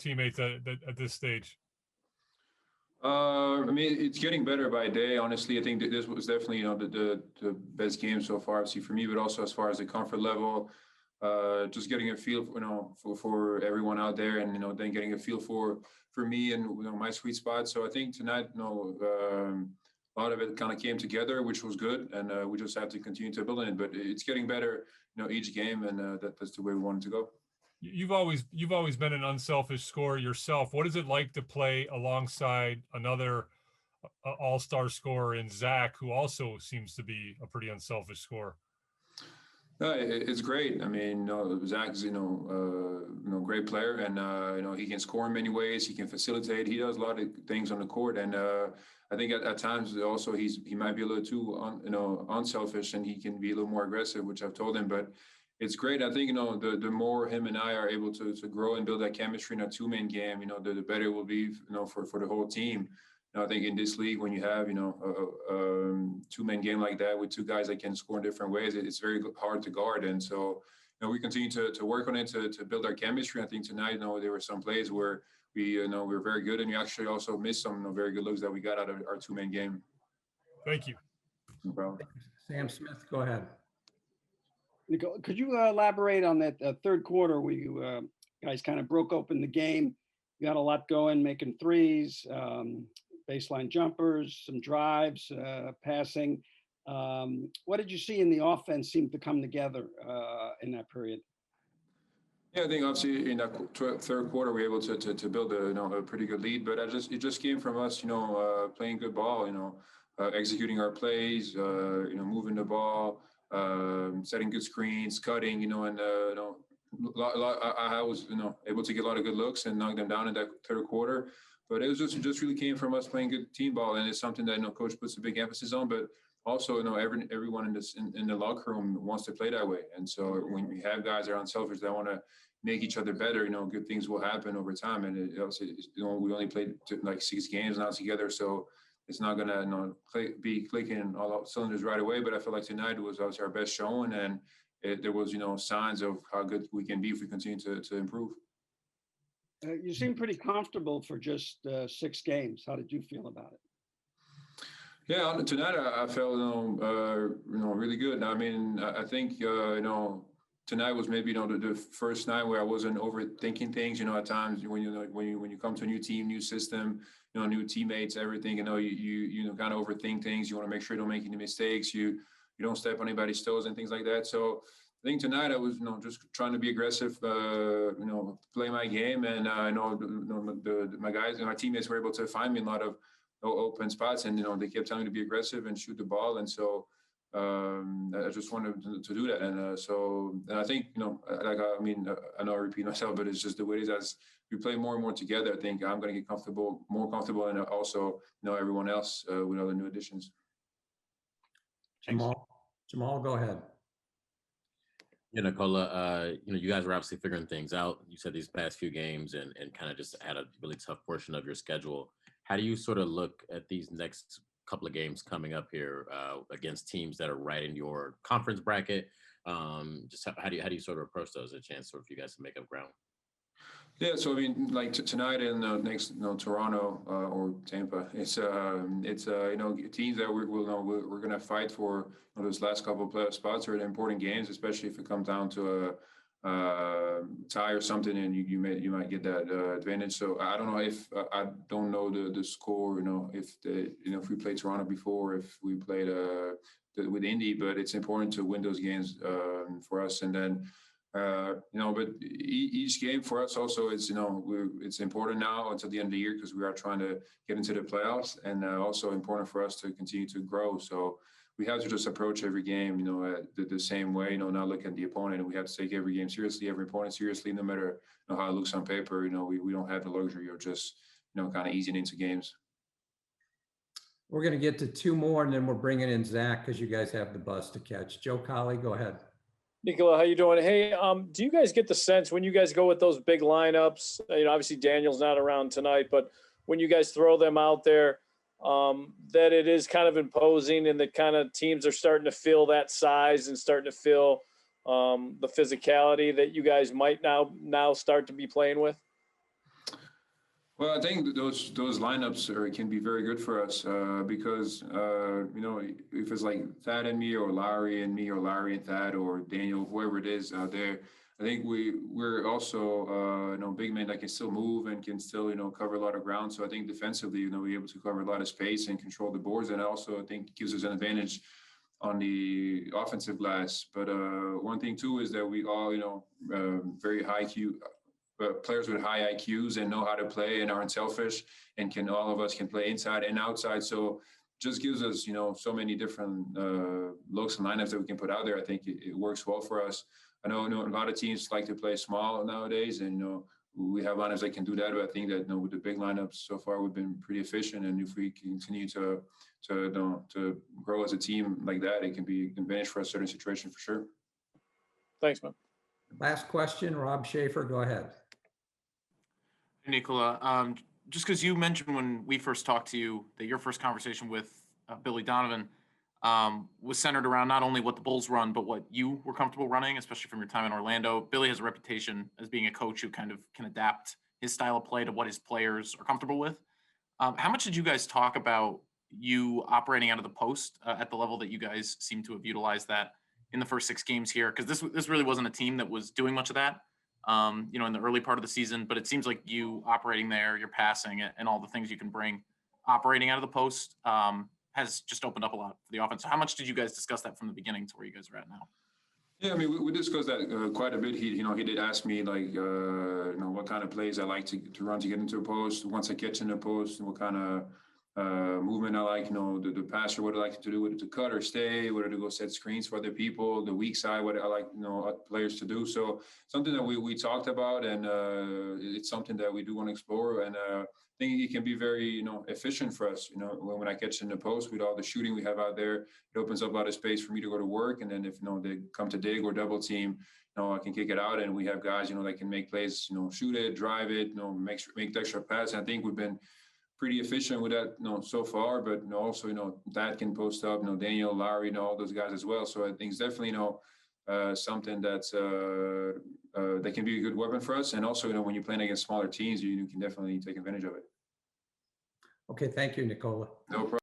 teammates at this stage? I mean, it's getting better by day. Honestly, I think that this was definitely, the best game so far, obviously for me, but also as far as the comfort level, just getting a feel, for everyone out there, and then getting a feel for me and my sweet spot. So I think tonight, a lot of it kind of came together, which was good, and we just have to continue to build on it. But it's getting better, each game, and that's the way we wanted to go. You've always been an unselfish scorer yourself. What is it like to play alongside another all-star scorer in Zach, who also seems to be a pretty unselfish scorer? It's great. I mean, Zach's great player, and he can score in many ways. He can facilitate. He does a lot of things on the court, and I think at times also he might be a little too unselfish, and he can be a little more aggressive, which I've told him. But it's great. I think the more him and I are able to grow and build that chemistry in a two-man game, the better it will be for the whole team. I think in this league, when you have a two-man game like that with two guys that can score in different ways, it's very hard to guard. And so we continue to work on it to build our chemistry. I think tonight, there were some plays where we were very good, and we actually also missed some very good looks that we got out of our two-man game. Thank you. No problem. Sam Smith, go ahead. Nikola, could you elaborate on that third quarter where you guys kind of broke open the game? You got a lot going, making threes, baseline jumpers, some drives, passing. What did you see in the offense seem to come together in that period? Yeah, I think obviously in that third quarter we were able to build a pretty good lead, but it just came from us, playing good ball, executing our plays, moving the ball, setting good screens, cutting, and I was able to get a lot of good looks and knock them down in that third quarter. But it just really came from us playing good team ball, and it's something that coach puts a big emphasis on. But also, everyone in the locker room wants to play that way. And so when we have guys that are unselfish, that want to make each other better, good things will happen over time. And we only played like 6 games now together, so it's not gonna be clicking all cylinders right away. But I feel like tonight was obviously our best showing, and there was signs of how good we can be if we continue to improve. You seem pretty comfortable for just 6 games. How did you feel about it? Yeah, tonight I felt really good. I mean, I think tonight was maybe the first night where I wasn't overthinking things. At times when you come to a new team, new system, new teammates, everything. You kind of overthink things. You want to make sure you don't make any mistakes. You don't step on anybody's toes and things like that. So I think tonight I was just trying to be aggressive, play my game, and my guys and my teammates were able to find me in a lot of open spots, and they kept telling me to be aggressive and shoot the ball, and so I just wanted to do that, and I think I know I repeat myself, but it's just the way it is. As we play more and more together, I think I'm going to get more comfortable, and also everyone else with all the new additions. Jamal, go ahead. Yeah, Nikola, you guys were obviously figuring things out. You said these past few games and kind of just had a really tough portion of your schedule. How do you sort of look at these next couple of games coming up here against teams that are right in your conference bracket? Just how do you sort of approach those? A chance for you guys to make up ground? Yeah, so I mean, like tonight in next Toronto or Tampa, it's teams that we're going to fight for. Those last couple of playoff spots are important games, especially if it comes down to a tie or something, and you might get that advantage. So I don't know if I don't know the score. If we played Toronto before, if we played with Indy, but it's important to win those games for us, and then. But each game for us also is, it's important now until the end of the year because we are trying to get into the playoffs, and also important for us to continue to grow. So we have to just approach every game, the same way, not look at the opponent. We have to take every game seriously, every opponent seriously, no matter how it looks on paper. We don't have the luxury of just, kind of easing into games. We're going to get to 2 more, and then we're bringing in Zach because you guys have the bus to catch. Joe Colley, go ahead. Nikola, how you doing? Hey, do you guys get the sense when you guys go with those big lineups, obviously Daniel's not around tonight, but when you guys throw them out there, that it is kind of imposing and that kind of teams are starting to feel that size and starting to feel the physicality that you guys might now start to be playing with? Well, I think that those lineups can be very good for us because if it's like Thad and me, or Larry and me, or Larry and Thad, or Daniel, whoever it is out there, I think we're also big men that can still move and can still cover a lot of ground. So I think defensively, we're able to cover a lot of space and control the boards, and also I think gives us an advantage on the offensive glass. But one thing too is that we all very high IQ. Players with high IQs and know how to play and aren't selfish, and all of us can play inside and outside. So just gives us, so many different looks and lineups that we can put out there. I think it works well for us. I know a lot of teams like to play small nowadays, and we have lineups that can do that. But I think that with the big lineups so far, we've been pretty efficient. And if we continue to grow as a team like that, it can be an advantage for a certain situation for sure. Thanks, man. Last question, Rob Schaefer, go ahead. Nikola, just because you mentioned when we first talked to you that your first conversation with Billy Donovan was centered around not only what the Bulls run, but what you were comfortable running, especially from your time in Orlando. Billy has a reputation as being a coach who kind of can adapt his style of play to what his players are comfortable with. How much did you guys talk about you operating out of the post at the level that you guys seem to have utilized that in the first 6 games here? Because this really wasn't a team that was doing much of that. In the early part of the season, but it seems like you operating there, your passing, and all the things you can bring operating out of the post has just opened up a lot for the offense. So how much did you guys discuss that from the beginning to where you guys are at now? Yeah, I mean, we discussed that quite a bit. He did ask me what kind of plays I like to run to get into a post. Once I get in a post, and what kind of movement I like, the passer, what I like to do, whether to cut or stay, whether to go set screens for other people, the weak side, what I like, players to do. So something that we talked about, and it's something that we do want to explore. And I think it can be very, efficient for us. When I catch in the post with all the shooting we have out there, it opens up a lot of space for me to go to work. And then if, they come to dig or double team, I can kick it out, and we have guys, that can make plays, shoot it, drive it, make the extra pass. And I think we've been pretty efficient with that, so far, but also, that can post up, Daniel, Larry, all those guys as well. So I think it's definitely, something that's that can be a good weapon for us. And also, when you're playing against smaller teams, you can definitely take advantage of it. Okay, thank you, Nikola. No problem.